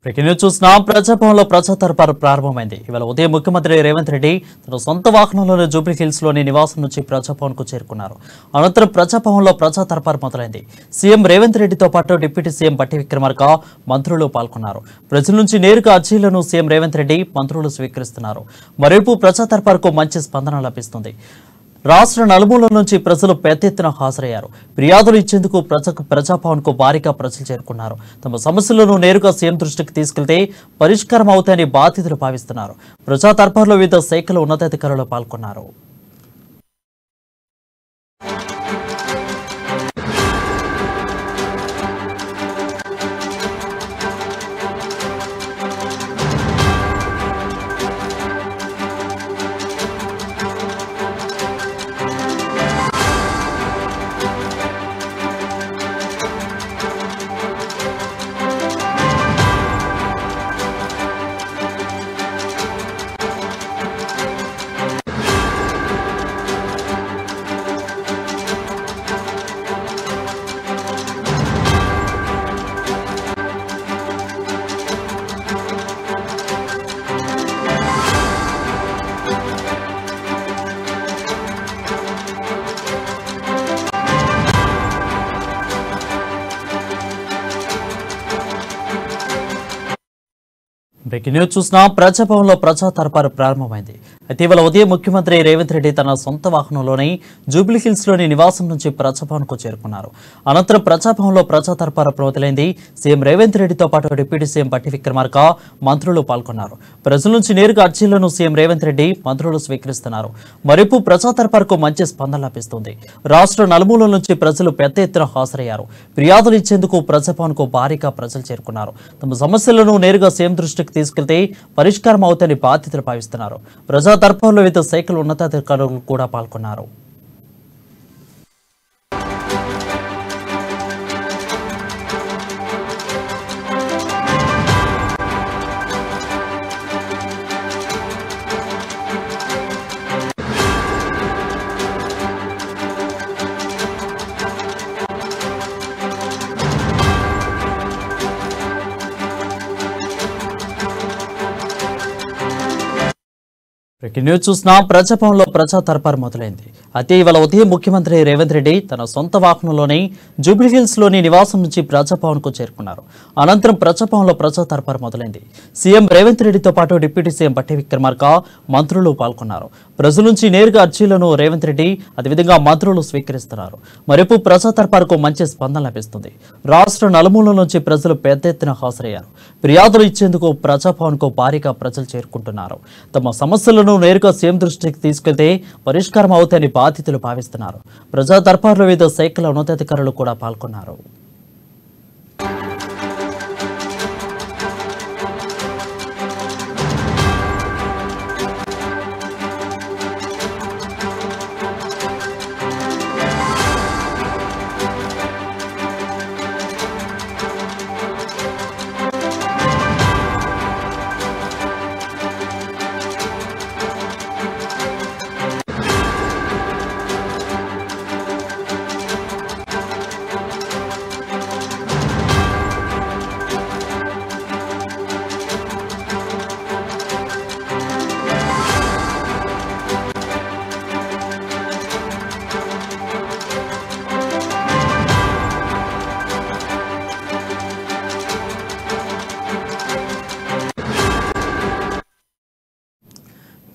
Breaking news చూస్తున్నాం. ప్రజాభవన్లో ప్రజా దర్బారు ప్రారంభమైంది. ఇవాళ ఉదయం ముఖ్యమంత్రి రేవంత్ రెడ్డి తన సొంత వాహనంలోని జూబ్లీ హిల్స్ లోని నివాసం నుంచి ప్రజాభవన్ కు చేరుకున్నారు. అనంతరం ప్రజాభవన్లో ప్రజా దర్బారు మొదలైంది. సీఎం రేవంత్ రెడ్డితో పాటు డిప్యూటీ సీఎం బట్టి విక్రమార్క మంత్రులు పాల్గొన్నారు. ప్రజల నుంచి నేరుగా అర్జీలను సీఎం రేవంత్ రెడ్డి మంత్రులు స్వీకరిస్తున్నారు. మరోవైపు ప్రజా దర్బారుకు మంచి స్పందన లభిస్తుంది. రాష్ట్ర నలుమూలల నుంచి ప్రజలు పెద్ద ఎత్తున హాజరయ్యారు. ఫిర్యాదులు ఇచ్చేందుకు ప్రజాభవన్ కు భారీగా ప్రజలు చేరుకున్నారు. తమ సమస్యలను నేరుగా సీఎం దృష్టికి తీసుకెళ్తే పరిష్కారం అవుతాయని బాధితులు భావిస్తున్నారు. ప్రజా దర్బార్లో వివిధ శాఖల ఉన్నతాధికారులు పాల్గొన్నారు. బ్రేకింగ్ న్యూస్ చూస్తున్నాం. ప్రజాభవన్లో ప్రజా దర్బారు ప్రారంభమైంది. ఇటీవల ఉదయం ముఖ్యమంత్రి రేవంత్ రెడ్డి తన సొంత వాహనంలోని జూబ్లీ హిల్స్ లోని నివాసం నుంచి ప్రజాభవన్ కు చేరుకున్నారు. అనంతరం ప్రజాభవన్లో ప్రజా దర్బారు మొదలైంది. సీఎం రేవంత్ రెడ్డితో పాటు డిప్యూటీ సీఎం బట్టి విక్రమార్క మంత్రులు పాల్గొన్నారు. ప్రజల నుంచి నేరుగా అర్జీలను సీఎం రేవంత్ రెడ్డి మంత్రులు స్వీకరిస్తున్నారు. మరోవైపు ప్రజా దర్బారుకు మంచి స్పందన లభిస్తుంది. రాష్ట్ర నలుమూలల నుంచి ప్రజలు పెద్ద ఎత్తున హాజరయ్యారు. ఫిర్యాదులు ఇచ్చేందుకు ప్రజాభవన్ కు భారీగా ప్రజలు చేరుకున్నారు. తమ సమస్యలను నేరుగా సీఎం దృష్టికి తీసుకెళ్తే పరిష్కారం అవుతాయని బాధితులు భావిస్తున్నారు. ప్రజా దర్బార్లో వివిధ శాఖల ఉన్నతాధికారులు కూడా పాల్గొన్నారు. బ్రేకింగ్ న్యూస్ చూస్తున్నాం. ప్రజాభవన్లో ప్రజా దర్బారు మొదలైంది. అయితే ఇవాళ ఉదయం ముఖ్యమంత్రి రేవంత్ రెడ్డి తన సొంత వాహనంలోని జూబ్లీ హిల్స్ లోని నివాసం నుంచి ప్రజాభవన్ కు చేరుకున్నారు. అనంతరం ప్రజాభవన్లో ప్రజా దర్బారు మొదలైంది. సీఎం రేవంత్ రెడ్డితో పాటు డిప్యూటీ సీఎం బట్టి విక్రమార్క మంత్రులు పాల్గొన్నారు. ప్రజల నుంచి నేరుగా అర్జీలను రేవంత్ రెడ్డి అదేవిధంగా మంత్రులు స్వీకరిస్తున్నారు. మరోవైపు ప్రజా దర్బారుకు మంచి స్పందన లభిస్తుంది. రాష్ట్ర నలుమూలల నుంచి ప్రజలు పెద్ద ఎత్తున హాజరయ్యారు. ఫిర్యాదులు ఇచ్చేందుకు ప్రజాభవన్ కు భారీగా ప్రజలు చేరుకుంటున్నారు. తమ సమస్యలను నేరుగా సీఎం దృష్టికి తీసుకెళ్తే పరిష్కారం అవుతాయని బాధితులు భావిస్తున్నారు. ప్రజా దర్బార్లో వివిధ శాఖల ఉన్నతాధికారులు కూడా పాల్గొన్నారు.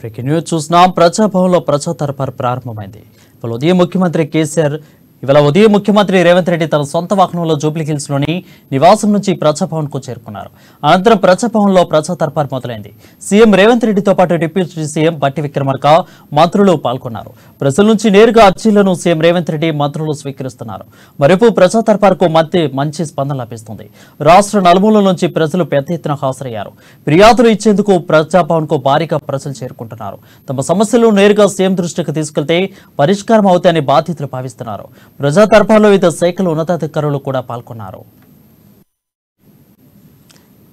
బ్రేకింగ్ న్యూస్ చూస్తున్నాం. ప్రజాభవన్లో ప్రజా దర్బారు ప్రారంభమైంది. ఇవాళ ఉదయం ముఖ్యమంత్రి రేవంత్ రెడ్డి తన సొంత వాహనంలో జూబ్లీ హిల్స్ లోని నివాసం నుంచి ప్రజాభవన్ కు చేరుకున్నారు. అనంతరం ప్రజాభవన్లో ప్రజా దర్బారు మొదలైంది. సీఎం రేవంత్ రెడ్డితో పాటు డిప్యూటీ సీఎం బట్టి విక్రమార్క మంత్రులు పాల్గొన్నారు. ప్రజల నుంచి నేరుగా అర్జీలను సీఎం రేవంత్ రెడ్డి మంత్రులు స్వీకరిస్తున్నారు. మరోవైపు ప్రజా దర్బారుకు మంచి స్పందన లభిస్తుంది. రాష్ట్ర నలుమూలల నుంచి ప్రజలు పెద్ద ఎత్తున హాజరయ్యారు. ఫిర్యాదులు ఇచ్చేందుకు ప్రజాభవన్ కు భారీగా ప్రజలు చేరుకుంటున్నారు. తమ సమస్యలను నేరుగా సీఎం దృష్టికి తీసుకెళ్తే పరిష్కారం అవుతాయని బాధితులు భావిస్తున్నారు. ప్రజా దర్బార్లో వివిధ శాఖల ఉన్నతాధికారులు కూడా పాల్గొన్నారు.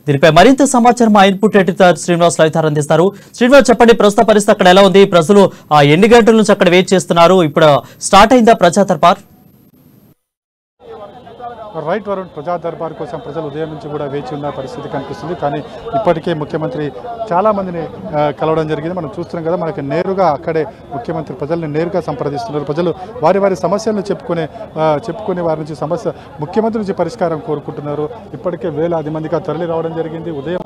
దీనిపై మరింత సమాచారం మా ఇన్పుట్ ఎడిటర్ శ్రీనివాస్ లైవ్ ద్వారా అందిస్తారు. శ్రీనివాస్, చెప్పండి, ప్రస్తుత పరిస్థితి అక్కడ ఎలా ఉంది? ప్రజలు ఎన్ని గంటల నుంచి అక్కడ వెయిట్ చేస్తున్నారు? ఇప్పుడు స్టార్ట్ అయిందా ప్రజా దర్బార్? రైట్ వరుణ్, ప్రజా దర్బార్ కోసం ప్రజలు ఉదయం నుంచి కూడా వేచి ఉన్న పరిస్థితి కనిపిస్తుంది. కానీ ఇప్పటికే ముఖ్యమంత్రి చాలామందిని కలవడం జరిగింది. మనం చూస్తున్నాం కదా, మనకి నేరుగా అక్కడే ముఖ్యమంత్రి ప్రజల్ని నేరుగా సంప్రదిస్తున్నారు. ప్రజలు వారి సమస్యలను చెప్పుకునే వారి నుంచి ముఖ్యమంత్రి నుంచి పరిష్కారం కోరుకుంటున్నారు. ఇప్పటికే వేలాది మందిగా తరలి రావడం జరిగింది. ఉదయం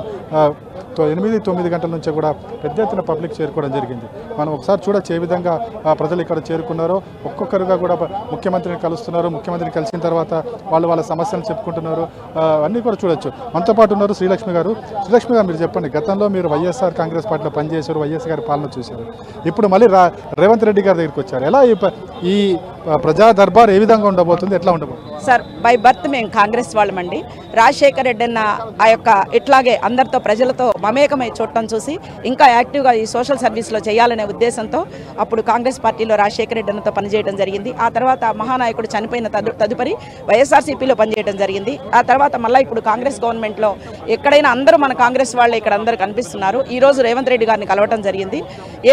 8-9 గంటల నుంచి కూడా పెద్ద ఎత్తున పబ్లిక్ చేరుకోవడం జరిగింది. మనం ఒకసారి చూడొచ్చు ఏ విధంగా ప్రజలు ఇక్కడ చేరుకున్నారో. ఒక్కొక్కరుగా కూడా ముఖ్యమంత్రిని కలుస్తున్నారు. ముఖ్యమంత్రిని కలిసిన తర్వాత వాళ్ళ సమస్యలు చెప్పుకుంటున్నారు. అన్నీ కూడా చూడొచ్చు. మనతో పాటు ఉన్నారు శ్రీలక్ష్మి గారు. శ్రీలక్ష్మి గారు, మీరు చెప్పండి, గతంలో మీరు వైఎస్ఆర్ కాంగ్రెస్ పార్టీలో పనిచేశారు, వైఎస్ గారి పాలన చూశారు, ఇప్పుడు మళ్ళీ రేవంత్ రెడ్డి గారి దగ్గరికి వచ్చారు. ఎలా ఈ ప్రజా దర్బార్ ఏ విధంగా ఉండబోతుంది, ఎట్లా ఉండబోతుంది? సార్, బై బర్త్ మేము కాంగ్రెస్ వాళ్ళమండి. రాజశేఖర్ రెడ్డి అన్న ఆ యొక్క ఇట్లాగే అందరితో ప్రజలతో మమేకమై చూడటం చూసి ఇంకా యాక్టివ్గా ఈ సోషల్ సర్వీస్లో చేయాలనే ఉద్దేశంతో అప్పుడు కాంగ్రెస్ పార్టీలో రాజశేఖర రెడ్డి అన్నతో పనిచేయడం జరిగింది. ఆ తర్వాత మహానాయకుడు చనిపోయిన తదుపరి వైఎస్ఆర్సీపీలో పనిచేయడం జరిగింది. ఆ తర్వాత మళ్ళీ ఇప్పుడు కాంగ్రెస్ గవర్నమెంట్లో ఎక్కడైనా అందరూ మన కాంగ్రెస్ వాళ్ళే ఇక్కడ అందరూ కనిపిస్తున్నారు. ఈరోజు రేవంత్ రెడ్డి గారిని కలవటం జరిగింది.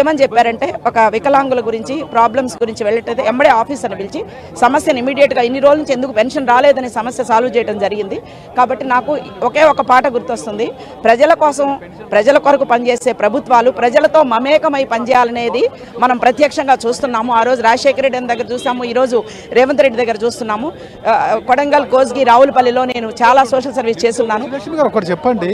ఏమని చెప్పారంటే, ఒక వికలాంగుల గురించి ప్రాబ్లమ్స్ గురించి వెళ్ళేటైతే ఎంబడే ఆఫీసర్ని పిలిచి సమస్యను ఇమీడియట్గా ఇన్ని రోజుల నుంచి ఎందుకు పెన్షన్ రాలేదని సమస్య సాల్వ్ చేయడం జరిగింది. కాబట్టి నాకు ఒకే ఒక పాట గుర్తొస్తుంది, ప్రజల కోసం ప్రజల కొరకు పనిచేసే ప్రభుత్వాలు ప్రజలతో మమేకమై పనిచేయాలనేది మనం ప్రత్యక్షంగా చూస్తున్నాము. ఆ రోజు రాజశేఖర రెడ్డి దగ్గర చూసాము, ఈరోజు రేవంత్ రెడ్డి దగ్గర చూస్తున్నాము. కొడంగల్, కోస్గి, రావులపల్లిలో నేను చాలా సోషల్ సర్వీస్ చేస్తున్నాను. లక్ష్మి గారు, ఒకటి చెప్పండి,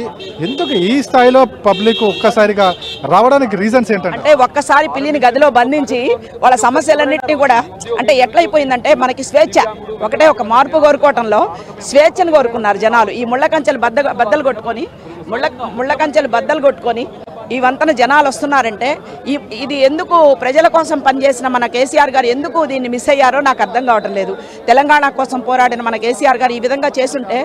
ఎందుకు ఈ స్థాయిలో పబ్లిక్ ఒక్కసారిగా రావడానికి రీజన్స్ ఏంటంటే? అంటే ఒక్కసారి పిల్లిని గదిలో బంధించి వాళ్ళ సమస్యలన్నింటినీ కూడా, అంటే ఎట్లయిపోయిందంటే మనకి స్వేచ్ఛ, ఒకటే ఒక మార్పు కోరుకోవటంలో స్వేచ్ఛను కోరుకున్నారు జనాలు. ఈ ముళ్ళ కంచెలు బద్దలు కొట్టుకొని ఈ వంతన జనాలు వస్తున్నారంటే ఇది ఎందుకు ప్రజల కోసం పనిచేసిన మన కేసీఆర్ గారు ఎందుకు దీన్ని మిస్ అయ్యారో నాకు అర్థం కావటం లేదు. తెలంగాణ కోసం పోరాడిన మన కేసీఆర్ గారు ఈ విధంగా చేస్తుంటే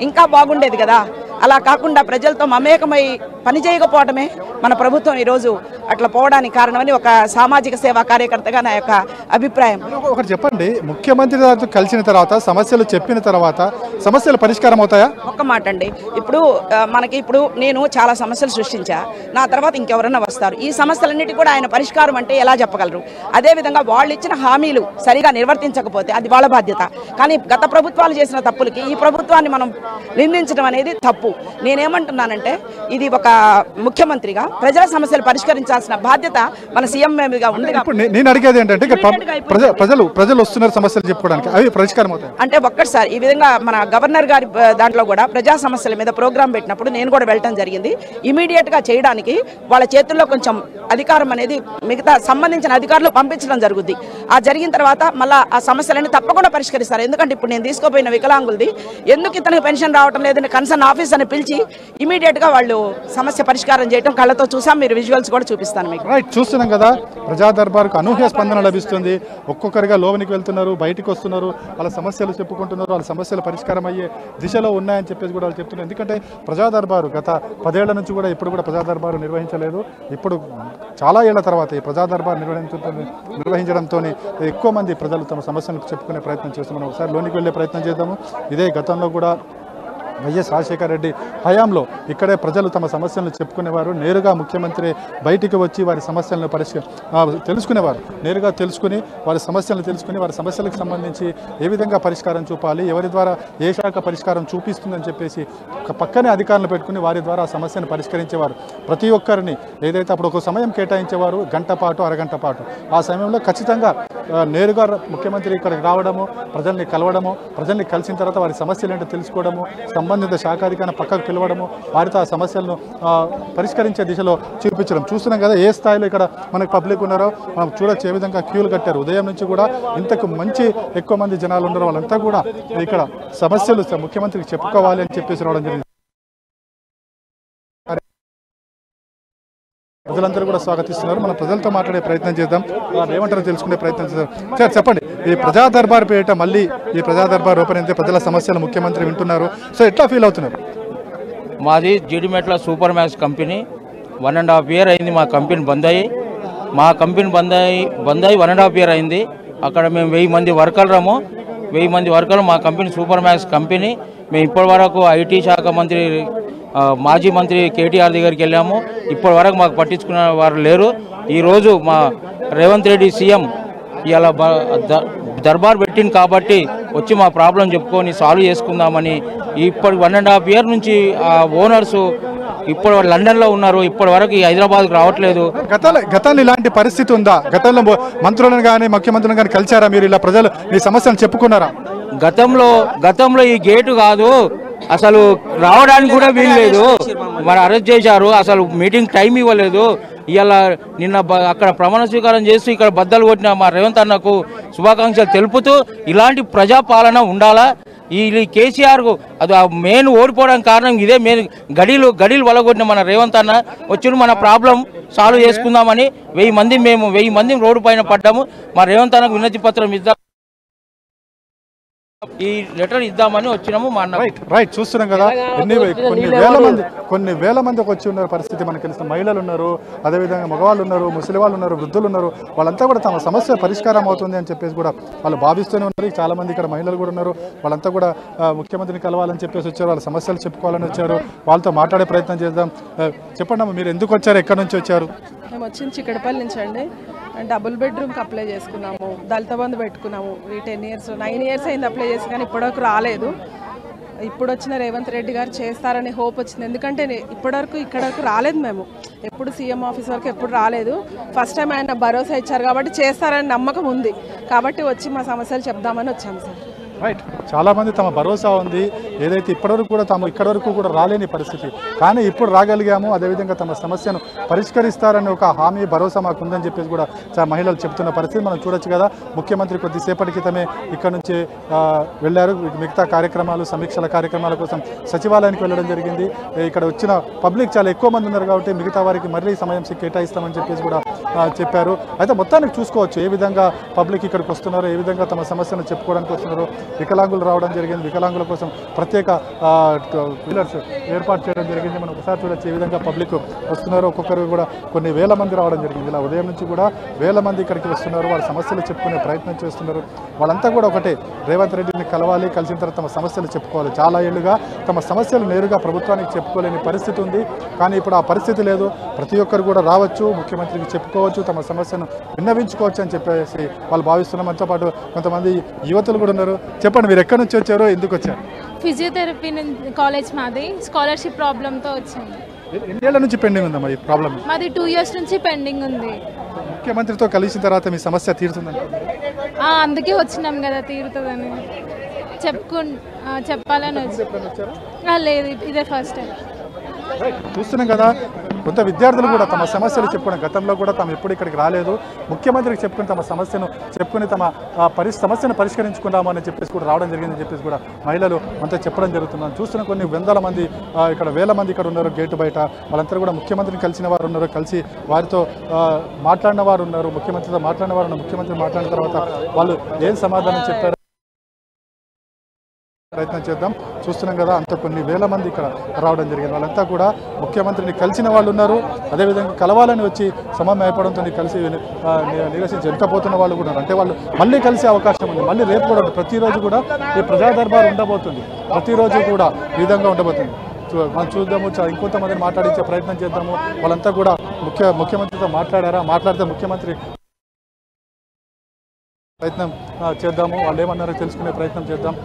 ఇంకా బాగుండేది కదా. అలా కాకుండా ప్రజలతో మమేకమై పనిచేయకపోవడమే మన ప్రభుత్వం ఈరోజు అట్లా పోవడానికి కారణమని ఒక సామాజిక సేవా కార్యకర్తగా నా యొక్క అభిప్రాయం. ఒకటి చెప్పండి, ముఖ్యమంత్రి గారితో కలిసిన తర్వాత సమస్యలు చెప్పిన తర్వాత సమస్యలు పరిష్కారం అవుతాయా? ఒక్క మాట అండి, ఇప్పుడు నేను చాలా సమస్యలు సృష్టించా, నా తర్వాత ఇంకెవరన్నా వస్తారు. ఈ సమస్యలన్నిటి కూడా ఆయన పరిష్కారం అంటే ఎలా చెప్పగలరు? అదేవిధంగా వాళ్ళు ఇచ్చిన హామీలు సరిగా నిర్వర్తించకపోతే అది వాళ్ళ బాధ్యత. కానీ గత ప్రభుత్వాలు చేసిన తప్పులకి ఈ ప్రభుత్వాన్ని మనం నిందించడం అనేది తప్పు. నేనేమంటున్నానంటే, ఇది ఒక ముఖ్యమంత్రిగా ప్రజల సమస్యలు పరిష్కరించాల్సిన బాధ్యత మన సీఎం మీదుగా ఉంది. నేను అడిగేది ఏంటంటే, ప్రజలు వస్తున్నారు సమస్యలు చెప్పుకోవడానికి, అవి పరిష్కారం అవుతాయి అంటే ఒక్కసారి ఈ విధంగా మన గవర్నర్ గారి దాంట్లో కూడా ప్రజా సమస్యల మీద ప్రోగ్రాం పెట్టినప్పుడు నేను కూడా వెళ్ళటం జరిగింది. ఇమీడియట్ గా చేయడానికి వాళ్ళ చేతుల్లో కొంచెం అధికారం అనేది మిగతా సంబంధించిన అధికారులు పంపించడం జరుగుద్ది. ఆ జరిగిన తర్వాత మళ్ళీ ఆ సమస్యలన్నీ తప్పకుండా పరిష్కరిస్తారు. ఎందుకంటే ఇప్పుడు నేను తీసుకోపోయిన వికలాంగులది ఎందుకు ఇతనికి పెన్షన్ రావటం లేదని కన్సర్న్ ఆఫీసర్ని పిలిచి ఇమీడియట్ గా వాళ్ళు సమస్య పరిష్కారం చేయడం కళ్ళతో చూసాం. మీరు విజువల్స్ కూడా చూపిస్తాను మీకు. రైట్, చూస్తున్నాం కదా, ప్రజా దర్బార్కు అనూహ్య స్పందన లభిస్తుంది. ఒక్కొక్కరిగా లోనికి వెళ్తున్నారు, బయటకు వస్తున్నారు, వాళ్ళ సమస్యలు చెప్పుకుంటున్నారు, వాళ్ళ సమస్యలు పరిష్కారం అయ్యే దిశలో ఉన్నాయని చెప్పేసి కూడా వాళ్ళు చెప్తున్నారు. ఎందుకంటే ప్రజా దర్బారు గత 10 ఏళ్ల నుంచి కూడా ఇప్పుడు కూడా ప్రజా దర్బారు నిర్వహించలేదు. ఇప్పుడు చాలా ఏళ్ల తర్వాత ఈ ప్రజా దర్బార్ నిర్వహించడంతో ఎక్కువ మంది ప్రజలు తమ సమస్యలను చెప్పుకునే ప్రయత్నం చేస్తున్నాం. ఒకసారి లోనికి వెళ్ళే ప్రయత్నం చేద్దాము. ఇదే గతంలో కూడా వైఎస్ రాజశేఖర రెడ్డి హయాంలో ఇక్కడే ప్రజలు తమ సమస్యలను చెప్పుకునేవారు. నేరుగా ముఖ్యమంత్రి బయటికి వచ్చి వారి సమస్యలను తెలుసుకునేవారు. నేరుగా తెలుసుకుని వారి సమస్యలను తెలుసుకుని వారి సమస్యలకు సంబంధించి ఏ విధంగా పరిష్కారం చూపాలి, ఎవరి ద్వారా ఏ శాఖ పరిష్కారం చూపిస్తుందని చెప్పేసి పక్కనే అధికారులు పెట్టుకుని వారి ద్వారా ఆ సమస్యను పరిష్కరించేవారు. ప్రతి ఒక్కరిని ఏదైతే అప్పుడు ఒక సమయం కేటాయించేవారు, గంట పాటు అరగంట పాటు, ఆ సమయంలో ఖచ్చితంగా నేరుగా ముఖ్యమంత్రి ఇక్కడికి రావడము, ప్రజల్ని కలవడము, ప్రజల్ని కలిసిన తర్వాత వారి సమస్యలు ఏంటో తెలుసుకోవడము, సంబంధిత శాఖాధికారిని పక్కకు పిలవడము, వారితో ఆ సమస్యలను పరిష్కరించే దిశలో చూపించడం. చూస్తున్నాం కదా ఏ స్థాయిలో ఇక్కడ మనకు పబ్లిక్ ఉన్నారో మనం చూడొచ్చు. ఏ విధంగా క్యూలు కట్టారు. ఉదయం నుంచి కూడా ఇంతకు ఎక్కువ మంది జనాలు ఉన్నారు. వాళ్ళంతా కూడా ఇక్కడ సమస్యలు ముఖ్యమంత్రికి చెప్పుకోవాలి అని చెప్పేసి రావడం జరిగింది. ప్రజలందరూ కూడా స్వాగతిస్తున్నారు. మనం ప్రజలతో మాట్లాడే ప్రయత్నం చేద్దాం, ఏమంటారో తెలుసుకునే ప్రయత్నం చేద్దాం. సార్ చెప్పండి, ఈ ప్రజా దర్బార్ పేరిట మళ్ళీ ఈ ప్రజా దర్బార్ ఓపెన్ అయితే ప్రజల సమస్యలు ముఖ్యమంత్రి వింటున్నారు. సో ఎట్లా ఫీల్ అవుతున్నారు? మాది Jeedimetla super max company 1.5 year అయింది మా కంపెనీ బంద్ అయ్యి. మా కంపెనీ బంద్ అయ్యి 1.5 year అయింది. అక్కడ మేము 1000 మంది వర్కర్లము. 1000 మంది వర్కర్లు మా కంపెనీ సూపర్ మ్యాక్స్ కంపెనీ. మేము ఇప్పటి వరకు ఐటీ శాఖ మంత్రి మాజీ మంత్రి కేటీఆర్ దగ్గరికి వెళ్ళాము. ఇప్పటి వరకు మాకు పట్టించుకునే వారు లేరు. ఈరోజు మా రేవంత్ రెడ్డి సీఎం ఇలా దర్బార్ పెట్టింది కాబట్టి వచ్చి మా ప్రాబ్లం చెప్పుకొని సాల్వ్ చేసుకుందామని ఇప్పుడు 1.5 year నుంచి ఆ ఓనర్స్ ఇప్పుడు లండన్లో ఉన్నారు, ఇప్పటి వరకు హైదరాబాద్కి రావట్లేదు. గతంలో ఇలాంటి పరిస్థితి ఉందా? గతంలో మంత్రులను కానీ ముఖ్యమంత్రులను కానీ కలిసారా మీరు? ఇలా ప్రజలు మీ సమస్యలు చెప్పుకున్నారా? గతంలో ఈ గేటు కాదు అసలు రావడానికి కూడా వీల్లేదు, మరి అరెస్ట్ చేశారు, అసలు మీటింగ్ టైం ఇవ్వలేదు. ఇవాళ నిన్న అక్కడ ప్రమాణ స్వీకారం చేస్తూ ఇక్కడ బద్దలు కొట్టిన మా రేవంత్ అన్నకు శుభాకాంక్షలు తెలుపుతూ ఇలాంటి ప్రజాపాలన ఉండాలా. ఈ కేసీఆర్ అది మెయిన్ ఓడిపోవడానికి కారణం ఇదే. మెయిన్ గడీలు వలగొట్టిన మన రేవంత్ అన్న వచ్చి మన ప్రాబ్లం సాల్వ్ చేసుకుందామని 1000 మంది రోడ్డు పైన పడ్డాము. మా రేవంత్ అన్నకు వినతి పత్రం ఇద్దాం, ఈ లెటర్ ఇద్దామని వచ్చినాము. మా అన్న రైట్ చూస్తున్నాం కదా, కొన్ని వేల మందికి వచ్చి ఉన్న పరిస్థితి మనకు తెలిసిన మహిళలు ఉన్నారు, అదేవిధంగా మగవాళ్ళు ఉన్నారు, ముసలి వాళ్ళు ఉన్నారు, వృద్ధులు ఉన్నారు. వాళ్ళంతా కూడా తమ సమస్య పరిష్కారం అవుతుంది అని చెప్పేసి కూడా వాళ్ళు భావిస్తూనే ఉన్నారు. చాలా మంది ఇక్కడ మహిళలు కూడా ఉన్నారు. వాళ్ళంతా కూడా ముఖ్యమంత్రిని కలవాలని చెప్పేసి వచ్చారు, వాళ్ళ సమస్యలు చెప్పుకోవాలని వచ్చారు. వాళ్ళతో మాట్లాడే ప్రయత్నం చేద్దాం. చెప్పండి అమ్మ, మీరు ఎందుకు వచ్చారు, ఎక్కడి నుంచి వచ్చారు? మేము వచ్చింది చిక్కడపల్లి నుంచి అండి. డబుల్ బెడ్రూమ్కి అప్లై చేసుకున్నాము, దళిత బంధు పెట్టుకున్నాము. ఈ 9 years అయింది అప్లై చేసి, కానీ ఇప్పటివరకు రాలేదు. ఇప్పుడు వచ్చిన రేవంత్ రెడ్డి గారు చేస్తారని హోప్ వచ్చింది. ఎందుకంటే ఇప్పటివరకు ఇక్కడకు రాలేదు, మేము ఎప్పుడు సీఎం ఆఫీస్ వరకు ఎప్పుడు రాలేదు. ఫస్ట్ టైం ఆయన భరోసా ఇచ్చారు కాబట్టి చేస్తారని నమ్మకం ఉంది. కాబట్టి వచ్చి మా సమస్యలు చెప్దామని వచ్చాము సార్. రైట్, చాలామంది తమ భరోసా ఉంది, ఏదైతే ఇప్పటివరకు కూడా ఇక్కడ వరకు కూడా రాలేని పరిస్థితి, కానీ ఇప్పుడు రాగలిగాము, అదేవిధంగా తమ సమస్యను పరిష్కరిస్తారని ఒక హామీ భరోసా మాకు ఉందని చెప్పేసి కూడా మహిళలు చెప్తున్న పరిస్థితి మనం చూడొచ్చు కదా. ముఖ్యమంత్రి కొద్దిసేపటి క్రితమే ఇక్కడ నుంచి వెళ్ళారు. మిగతా కార్యక్రమాలు, సమీక్షల కార్యక్రమాల కోసం సచివాలయానికి వెళ్ళడం జరిగింది. ఇక్కడ వచ్చిన పబ్లిక్ చాలా ఎక్కువ మంది ఉన్నారు కాబట్టి మిగతా వారికి మళ్ళీ సమయం కేటాయిస్తామని చెప్పేసి కూడా చెప్పారు. అయితే మొత్తానికి చూసుకోవచ్చు ఏ విధంగా పబ్లిక్ ఇక్కడికి వస్తున్నారు, ఏ విధంగా తమ సమస్యను చెప్పుకోవడానికి వస్తున్నారు. వికలాంగులు రావడం జరిగింది, వికలాంగుల కోసం ప్రత్యేక పిల్లర్స్ ఏర్పాటు చేయడం జరిగింది. మనం ఒకసారి చూడొచ్చు ఏ విధంగా పబ్లిక్ వస్తున్నారు. ఒక్కొక్కరు కూడా కొన్ని వేల మంది రావడం జరిగింది. ఇలా ఉదయం నుంచి కూడా వేల మంది ఇక్కడికి వస్తున్నారు, వాళ్ళ సమస్యలు చెప్పుకునే ప్రయత్నం చేస్తున్నారు. వాళ్ళంతా కూడా ఒకటే, రేవంత్ రెడ్డిని కలవాలి, కలిసిన తర్వాత తమ సమస్యలు చెప్పుకోవాలి. చాలా ఏళ్ళుగా తమ సమస్యలు నేరుగా ప్రభుత్వానికి చెప్పుకోలేని పరిస్థితి ఉంది, కానీ ఇప్పుడు ఆ పరిస్థితి లేదు. ప్రతి ఒక్కరు కూడా రావచ్చు, ముఖ్యమంత్రికి చెప్పుకోవచ్చు, తమ సమస్యను విన్నవించుకోవచ్చు అని చెప్పేసి వాళ్ళు భావిస్తున్నాం. మనతో పాటు కొంతమంది యువతులు కూడా ఉన్నారు. చెప్పండి, మీరు ఎక్కడి నుంచి వచ్చారో, ఎందుకు వచ్చారు? ఫిజియోథెరపీ కాలేజ్ మాది, స్కాలర్షిప్ ప్రాబ్లంతో వచ్చాము. ఎన్ని ఏళ్ల నుంచి పెండింగ్ ఉందా మరి ప్రాబ్లం? మాది 2 years నుంచి పెండింగ్ ఉంది. ముఖ్యమంత్రితో కలిసిన తర్వాత మీ సమస్య తీరుతుందండి? అందుకే వచ్చినాం కదా, తీరుతుందని చెప్పాలని వచ్చారు. లేదు, ఇదే ఫస్ట్ టైం. చూస్తున్నాం కదా, కొంత విద్యార్థులు కూడా తమ సమస్యలు చెప్పుకోవడం, గతంలో కూడా తాము ఎప్పుడు ఇక్కడికి రాలేదు, ముఖ్యమంత్రికి చెప్పుకుని తమ సమస్యను చెప్పుకుని తమ సమస్యను పరిష్కరించుకుందామని చెప్పేసి కూడా రావడం జరిగిందని చెప్పేసి కూడా మహిళలు అంతా చెప్పడం జరుగుతుంది. చూస్తున్న కొన్ని వందల మంది, ఇక్కడ వేల మంది ఇక్కడ ఉన్నారు గేటు బయట. వాళ్ళంతా కూడా ముఖ్యమంత్రిని కలిసిన వారు ఉన్నారు, కలిసి వారితో మాట్లాడిన వారు ఉన్నారు, ముఖ్యమంత్రితో మాట్లాడిన వారు ఉన్నారు. ముఖ్యమంత్రి మాట్లాడిన తర్వాత వాళ్ళు ఏం సమాధానం చెప్పారు ప్రయత్నం చేద్దాం. చూస్తున్నాం కదా, అంత కొన్ని వేల మంది ఇక్కడ రావడం జరిగింది. వాళ్ళంతా కూడా ముఖ్యమంత్రిని కలిసిన వాళ్ళు ఉన్నారు, అదేవిధంగా కలవాలని వచ్చి సమయం ఏర్పడంతో కలిసి నిరసించి వెనకపోతున్న వాళ్ళు కూడా ఉన్నారు. అంటే వాళ్ళు మళ్ళీ కలిసే అవకాశం ఉంది, మళ్ళీ రేపు కూడా ప్రతిరోజు కూడా ఈ ప్రజా దర్బార్ ఉండబోతుంది, ప్రతిరోజు కూడా ఈ విధంగా ఉండబోతుంది. మనం చూద్దాము, ఇంకొంతమందిని మాట్లాడించే ప్రయత్నం చేద్దాము. వాళ్ళంతా కూడా ముఖ్యమంత్రితో మాట్లాడారా, మాట్లాడితే ముఖ్యమంత్రి ప్రయత్నం చేద్దాము, వాళ్ళు ఏమన్నారో తెలుసుకునే ప్రయత్నం చేద్దాం.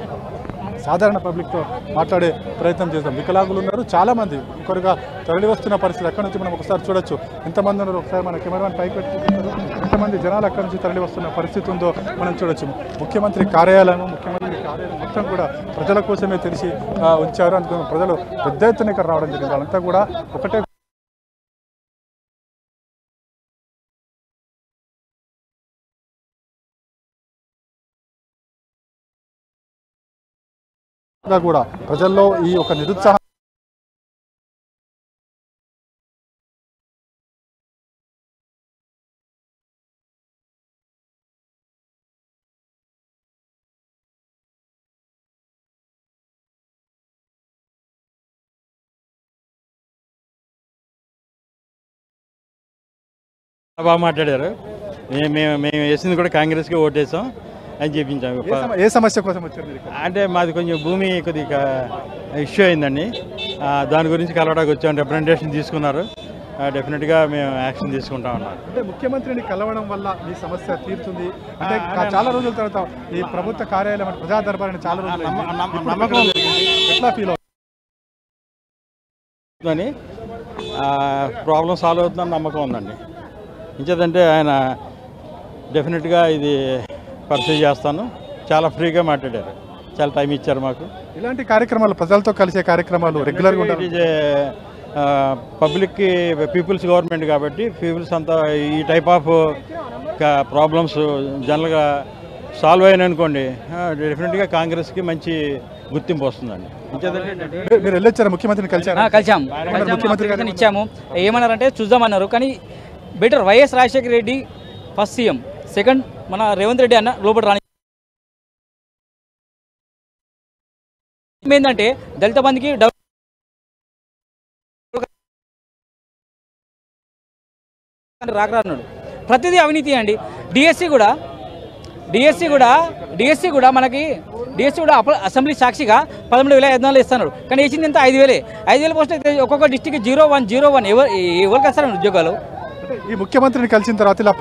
సాధారణ పబ్లిక్తో మాట్లాడే ప్రయత్నం చేద్దాం. వికలాంగులు ఉన్నారు చాలామంది, ఒకరుగా తరలి వస్తున్న పరిస్థితి. అక్కడి నుంచి మనం ఒకసారి చూడొచ్చు ఎంతమంది ఉన్నారు. ఒకసారి మన కెమెరాని పైకి పెట్టుకుంటారు, ఎంతమంది జనాలు అక్కడి నుంచి తరలి వస్తున్న పరిస్థితి ఉందో మనం చూడొచ్చు. ముఖ్యమంత్రి కార్యాలయం మొత్తం కూడా ప్రజల కోసమే తెలిసి ఉంచారు. అందుకని ప్రజలు పెద్ద ఎత్తున ఇక్కడ రావడం జరిగింది. వాళ్ళంతా కూడా ఒకటే కూడా ప్రజల్లో ఈ ఒక నిరుత్సాహం బాగా మాట్లాడారు. మేము వేసింది కూడా కాంగ్రెస్కి ఓటేసాం అని చెప్పించాము. ఏ సమస్య కోసం వచ్చారు? అంటే మాది కొంచెం భూమి కొద్దిగా ఇష్యూ అయిందండి, దాని గురించి కలవడానికి వచ్చాము. రిప్రజెంటేషన్ తీసుకున్నారు, డెఫినెట్గా మేము యాక్షన్ తీసుకుంటా ఉన్నాం. అంటే ముఖ్యమంత్రిని కలవడం వల్ల మీ సమస్య తీరుతుంది అంటే చాలా రోజుల తర్వాత ఈ ప్రభుత్వ కార్యాలయం ప్రజా దర్బార్ చాలా రోజులు నమ్మకం ఎట్లా ఫీల్ అవుతుందని ప్రాబ్లం సాల్వ్ అవుతుందని నమ్మకం ఉందండి. ఇంకేదంటే ఆయన డెఫినెట్గా ఇది పర్సీవ్ చేస్తాను. చాలా ఫ్రీగా మాట్లాడారు, చాలా టైం ఇచ్చారు మాకు. ఇలాంటి కార్యక్రమాలు ప్రజలతో కలిసే కార్యక్రమాలు రెగ్యులర్గా ఉంటాయి. పబ్లిక్కి పీపుల్స్ గవర్నమెంట్ కాబట్టి పీపుల్స్ అంతా ఈ టైప్ ఆఫ్ ప్రాబ్లమ్స్ జనరల్గా సాల్వ్ అయిన అనుకోండి డెఫినెట్గా కాంగ్రెస్కి మంచి గుర్తింపు వస్తుందండి. మీరు వెళ్ళొచ్చారా ముఖ్యమంత్రిని కలిసాము ముఖ్యమంత్రి ఇచ్చాము. ఏమన్నారంటే చూద్దామన్నారు, కానీ better YS Rajasekhara Reddy first CM, second మన రేవంత్ రెడ్డి అన్న లోపల రాని ఏంటంటే దళిత బంధుకి రాకరాన్నాడు. ప్రతిదీ అవినీతి అండి. డిఎస్సి కూడా మనకి అసెంబ్లీ సాక్షిగా 13,500 ఇస్తున్నాడు, కానీ వేసింది ఎంత 5,000 పోస్ట్ అయితే ఒక్కొక్క డిస్టిక్ 0-1 ఎవరికి వస్తారండి ఉద్యోగాలు. ఈ ముఖ్యమంత్రిని కలిసిన తర్వాత ఇలా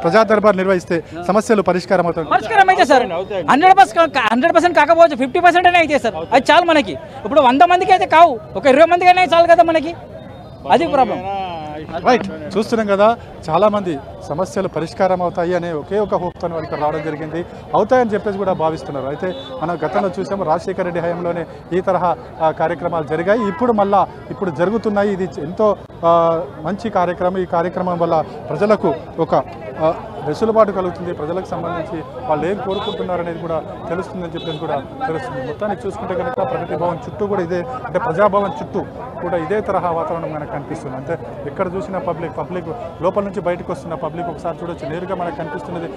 ప్రజా దర్బార్ నిర్వహిస్తే సమస్యలు పరిష్కారం అవుతాయి. పరిష్కారం అయితే సార్ 100% కాకపోవచ్చు, 50% అయినా అయితే సార్ అది చాలు మనకి. ఇప్పుడు 100 మందికి అయితే కావు, ఒక 20 మందికి అయినా చాలు కదా మనకి, అది ప్రాబ్లం. రైట్, చూస్తున్నాం కదా చాలా మంది సమస్యలు పరిష్కారం అవుతాయి అనే ఒకే ఒక హోప్తో వాళ్ళకి రావడం జరిగింది. అవుతాయని చెప్పేసి కూడా భావిస్తున్నారు. అయితే మనం గతంలో చూసాము రాజశేఖర రెడ్డి హయాంలోనే ఈ తరహా కార్యక్రమాలు జరిగాయి, ఇప్పుడు జరుగుతున్నాయి. ఇది ఎంతో మంచి కార్యక్రమం. ఈ కార్యక్రమం వల్ల ప్రజలకు ఒక వెసులుబాటు కలుగుతుంది. ప్రజలకు సంబంధించి వాళ్ళు ఏం కోరుకుంటున్నారు అనేది కూడా తెలుస్తుందని చెప్పేసి కూడా తెలుస్తుంది. మొత్తానికి చూసుకుంటే కనుక ప్రగతి భవన్ చుట్టూ కూడా ఇదే, అంటే ప్రజాభవన్ చుట్టూ కూడా ఇదే తరహా వాతావరణం మనకు కనిపిస్తుంది. అంటే ఎక్కడ చూసినా పబ్లిక్ లోపల నుంచి బయటకు వస్తున్న పబ్లిక్ ఒకసారి చూడొచ్చు. నేరుగా మనకు కనిపిస్తున్నది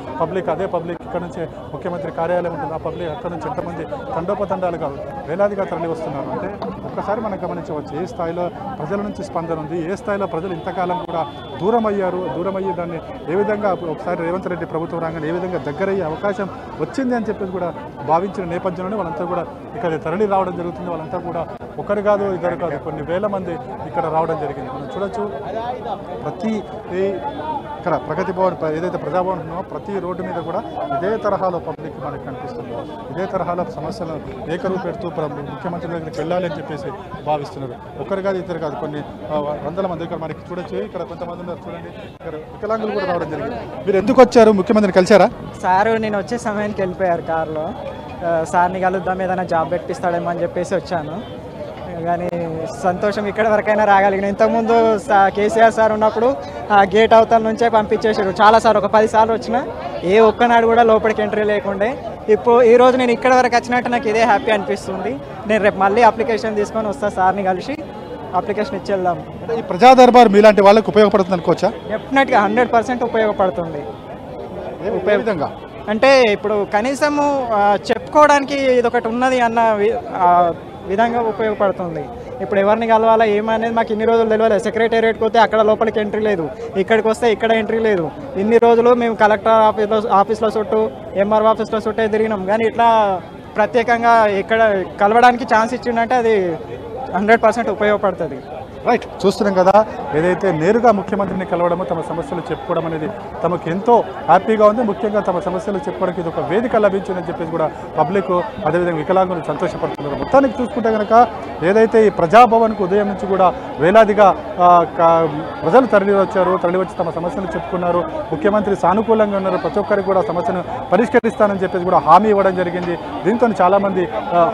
అదే పబ్లిక్ ఇక్కడ నుంచి ముఖ్యమంత్రి కార్యాలయం ఉంటుంది. ఆ పబ్లిక్ అక్కడ నుంచి ఎంతమంది తండోపతండాలుగా వేలాదిగా తరలి వస్తున్నారు. అంటే ఒక్కసారి మనం గమనించవచ్చు ఏ స్థాయిలో ప్రజల నుంచి స్పందన ఉంది, ఏ స్థాయిలో ప్రజలు ఇంతకాలం కూడా దూరమయ్యి దాన్ని ఏ విధంగా ఒకసారి రేవంత్ రెడ్డి ప్రభుత్వం రాగానే ఏ విధంగా దగ్గరయ్యే అవకాశం వచ్చింది అని చెప్పేసి కూడా భావించిన నేపథ్యంలోనే వాళ్ళంతా కూడా ఇక్కడ తరలి రావడం జరుగుతుంది. వాళ్ళంతా కూడా ఒకరు కాదు ఇద్దరు కాదు కొన్ని వేల మంది ఇక్కడ రావడం జరిగింది. మనం చూడొచ్చు ఇక్కడ ప్రగతి భవన్ ఏదైతే ప్రజాభవన్ ఉందో ప్రతి రోడ్డు మీద కూడా ఇదే తరహాలో పబ్లిక్ మనకు కనిపిస్తుంది. ఇదే తరహాలో సమస్యలు ఏకరువు పెడుతూ ముఖ్యమంత్రి దగ్గరికి వెళ్ళాలి అని చెప్పేసి భావిస్తున్నారు. ఒకరు కాదు ఇద్దరు కాదు కొన్ని వందల మంది ఇక్కడ మనకి చూడొచ్చు. ఇక్కడ కొంతమంది ఉన్నారు చూడండి, ఇక్కడ వికలాంగులు కూడా రావడం జరిగింది. మీరు ఎందుకు వచ్చారు? ముఖ్యమంత్రిని కలిశారా? సారు నేను వచ్చే సమయానికి వెళ్ళిపోయారు కారులో. సార్ని కలుద్దాం, ఏదైనా జాబ్ పెట్టిస్తాడేమో అని చెప్పేసి వచ్చాను. కానీ సంతోషం, ఇక్కడ వరకైనా రాగలిగిన. ఇంతకుముందు కేసీఆర్ సార్ ఉన్నప్పుడు ఆ గేట్ అవతల నుంచే పంపించేసారు చాలాసార్లు, ఒక 10 సార్లు వచ్చినా ఏ ఒక్కనాడు కూడా లోపలికి ఎంట్రీ లేకుండే. ఇప్పుడు ఈరోజు నేను ఇక్కడ వరకు వచ్చినట్టు నాకు ఇదే హ్యాపీ అనిపిస్తుంది. నేను రేపు మళ్ళీ అప్లికేషన్ తీసుకొని వస్తా, సార్ని కలిసి అప్లికేషన్ ఇచ్చేద్దాం. ఈ ప్రజా దర్బార్ మీలాంటి వాళ్ళకి ఉపయోగపడుతుంది అనుకోవచ్చా? డెఫినెట్గా 100% ఉపయోగపడుతుంది. ఉపయోగంగా అంటే ఇప్పుడు కనీసము చెప్పుకోవడానికి ఇదొకటి ఉన్నది అన్న విధంగా ఉపయోగపడుతుంది. ఇప్పుడు ఎవరిని కలవాలా ఏమనేది మాకు ఇన్ని రోజులు తెలియలేదు. సెక్రటేరియట్కి పోతే అక్కడ లోపలికి ఎంట్రీ లేదు, ఇక్కడికి వస్తే ఇక్కడ ఎంట్రీ లేదు. ఇన్ని రోజులు మేము కలెక్టర్ ఆఫీస్లో చుట్టూ ఎంఆర్ఓ ఆఫీస్లో చుట్టూ తిరిగినాం, కానీ ఇట్లా ప్రత్యేకంగా ఇక్కడ కలవడానికి ఛాన్స్ ఇచ్చిందంటే అది 100% ఉపయోగపడుతుంది. రైట్, చూస్తున్నాం కదా ఏదైతే నేరుగా ముఖ్యమంత్రిని కలవడము తమ సమస్యలు చెప్పుకోవడం అనేది తమకు ఎంతో హ్యాపీగా ఉంది. ముఖ్యంగా తమ సమస్యలు చెప్పుకోవడానికి ఇది ఒక వేదిక లభించిందని చెప్పేసి కూడా పబ్లిక్ అదేవిధంగా వికలాంగులు సంతోషపడుతున్నారు. మొత్తానికి చూసుకుంటే కనుక ఏదైతే ఈ ప్రజాభవన్కు ఉదయం నుంచి కూడా వేలాదిగా ప్రజలు తరలి వచ్చి తమ సమస్యలు చెప్పుకున్నారు. ముఖ్యమంత్రి సానుకూలంగా ఉన్నారు, ప్రతి ఒక్కరికి కూడా సమస్యను పరిష్కరిస్తానని చెప్పేసి కూడా హామీ ఇవ్వడం జరిగింది. దీంతో చాలామంది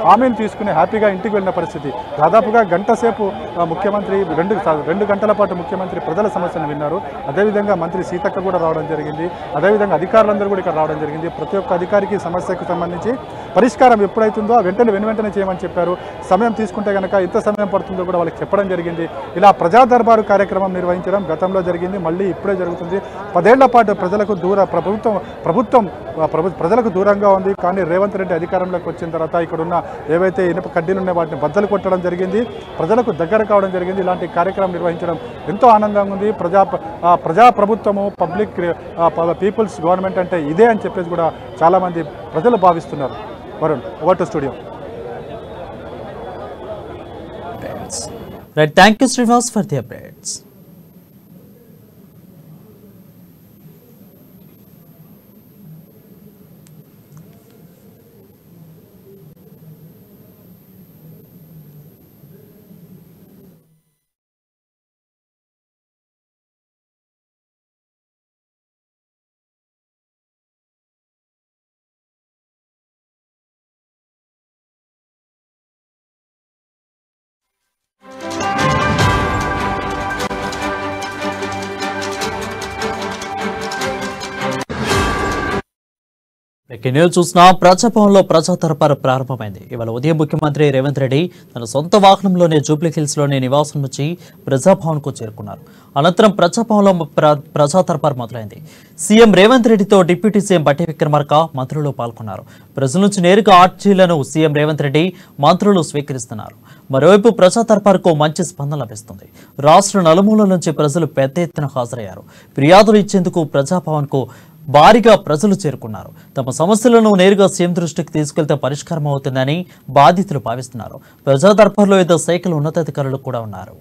హామీని తీసుకుని హ్యాపీగా ఇంటికి వెళ్ళిన పరిస్థితి. దాదాపుగా గంట సేపు ముఖ్యమంత్రి 2 గంటల పాటు ముఖ్యమంత్రి ప్రజల సమస్యను విన్నారు. అదేవిధంగా మంత్రి సీతక్క కూడా రావడం జరిగింది. అదేవిధంగా అధికారులందరూ కూడా ఇక్కడ రావడం జరిగింది. ప్రతి ఒక్క అధికారికి సమస్యకు సంబంధించి పరిష్కారం ఎప్పుడైతుందో వెంటనే చేయమని చెప్పారు. సమయం తీసుకుంటే కనుక ఎంత సమయం పడుతుందో కూడా వాళ్ళకి చెప్పడం జరిగింది. ఇలా ప్రజా దర్బారు కార్యక్రమం నిర్వహించడం గతంలో జరిగింది, మళ్ళీ ఇప్పుడే జరుగుతుంది. 10 ఏళ్ల పాటు ప్రభుత్వం ప్రజలకు దూరంగా ఉంది. కానీ రేవంత్ రెడ్డి అధికారంలోకి వచ్చిన తర్వాత ఇక్కడున్న ఏవైతే ఇనుప కడ్డీలు ఉన్నాయో వాటిని బద్దలు కొట్టడం జరిగింది, ప్రజలకు దగ్గర కావడం జరిగింది. ఇలాంటి కార్యక్రమం నిర్వహించడం ఎంతో ఆనందంగా ఉంది. ప్రజా ప్రభుత్వము పీపుల్స్ గవర్నమెంట్ అంటే ఇదే అని చెప్పేసి కూడా చాలామంది ప్రజలు భావిస్తున్నారు. Varun, over to studio. Right, thank you Srinivas for the updates. News చూసిన ప్రజాభవన్లో ప్రజా దర్బారు ప్రారంభమైంది. ఇవాళ ఉదయం ముఖ్యమంత్రి రేవంత్ రెడ్డి తన సొంత వాహనంలోనే జూబ్లీ హిల్స్ లోని నివాసం నుంచి ప్రజాభవన్కు చేరుకున్నారు. అనంతరం ప్రజాభవన్లో ప్రజా దర్బారు మొదలైంది. సీఎం రేవంత్ రెడ్డితో డిప్యూటీ సీఎం బట్టి విక్రమార్క మంత్రులు పాల్గొన్నారు. ప్రజల నుంచి నేరుగా ఆర్జీలను సీఎం రేవంత్ రెడ్డి మంత్రులు స్వీకరిస్తున్నారు. మరోవైపు ప్రజా దర్బారుకు మంచి స్పందన లభిస్తుంది. రాష్ట్ర నలుమూలల నుంచి ప్రజలు పెద్ద ఎత్తున హాజరయ్యారు. ఫిర్యాదులు ఇచ్చేందుకు ప్రజాభవన్కు భారీగా ప్రజలు చేరుకున్నారు. తమ సమస్యలను నేరుగా సీఎం దృష్టికి తీసుకెళ్తే పరిష్కారం అవుతుందని బాధితులు భావిస్తున్నారు. ప్రజా దర్బార్లో వివిధ శాఖల ఉన్నతాధికారులు కూడా ఉన్నారు.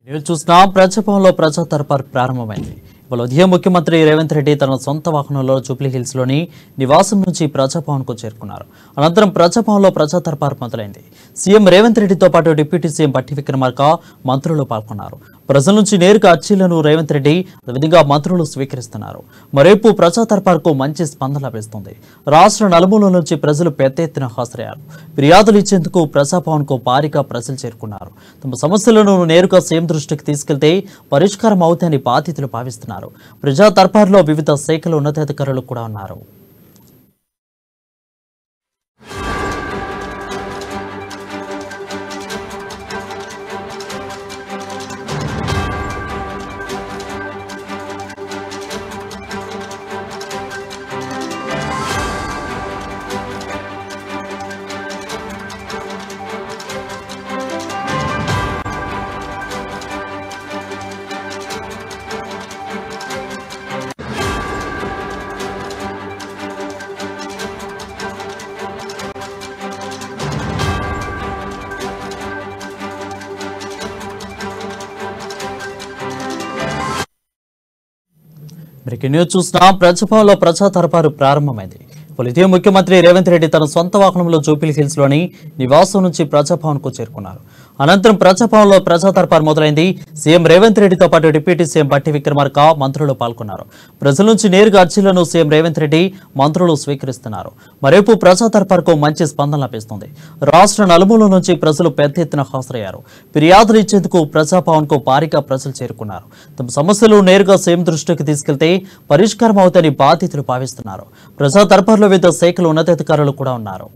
న్యూస్ చూసిన ప్రజాభవన్లో ప్రజా దర్బారు ప్రారంభమైంది. ఇవాళ ఉదయం ముఖ్యమంత్రి రేవంత్ రెడ్డి తన సొంత వాహనంలో జూబ్లీ హిల్స్ లోని నివాసం నుంచి ప్రజాభవన్కు చేరుకున్నారు. అనంతరం ప్రజాభవన్లో ప్రజా దర్బారు మొదలైంది. సీఎం రేవంత్ రెడ్డితో పాటు డిప్యూటీ సీఎం బట్టి విక్రమార్క మంత్రులు పాల్గొన్నారు. ప్రజల నుంచి నేరుగా అర్జీలను రేవంత్ రెడ్డి అదేవిధంగా మంత్రులు స్వీకరిస్తున్నారు. మరోవైపు ప్రజా దర్బారుకు మంచి స్పందన లభిస్తుంది. రాష్ట్ర నలుమూలల నుంచి ప్రజలు పెద్ద ఎత్తున హాజరయ్యారు. ఫిర్యాదులు ఇచ్చేందుకు ప్రజాభవన్కు భారీగా ప్రజలు చేరుకున్నారు. తమ సమస్యలను నేరుగా సీఎం దృష్టికి తీసుకెళ్తే పరిష్కారం అవుతాయని బాధితులు భావిస్తున్నారు. ప్రజా దర్బార్లో వివిధ శాఖల ఉన్నతాధికారులు కూడా ఉన్నారు. న్యూస్ చూసిన ప్రజాభవన్లో ప్రజా దర్బారు ప్రారంభమైంది. ఉదయం ముఖ్యమంత్రి రేవంత్ రెడ్డి తన సొంత వాహనంలో జూబ్లీ హిల్స్ లోని నివాసం నుంచి ప్రజాభవన్కు చేరుకున్నారు. అనంతరం ప్రజాభవన్లో ప్రజా దర్బారు మొదలైంది. సీఎం రేవంత్ రెడ్డితో పాటు డిప్యూటీ సీఎం బట్టి విక్రమార్క మంత్రులు పాల్గొన్నారు. ప్రజల నుంచి నేరుగా అర్జీలను సీఎం రేవంత్ రెడ్డి మంత్రులు స్వీకరిస్తున్నారు. మరోవైపు ప్రజా దర్బారుకు మంచి స్పందన లభిస్తుంది. రాష్ట్ర నలుమూలల నుంచి ప్రజలు పెద్ద ఎత్తున హాజరయ్యారు. ఫిర్యాదులు ఇచ్చేందుకు ప్రజాభవన్కు భారీగా ప్రజలు చేరుకున్నారు. తమ సమస్యలు నేరుగా సీఎం దృష్టికి తీసుకెళ్తే పరిష్కారం అవుతాయని బాధితులు భావిస్తున్నారు. ప్రజా దర్బార్లో వివిధ శాఖల ఉన్నతాధికారులు కూడా ఉన్నారు.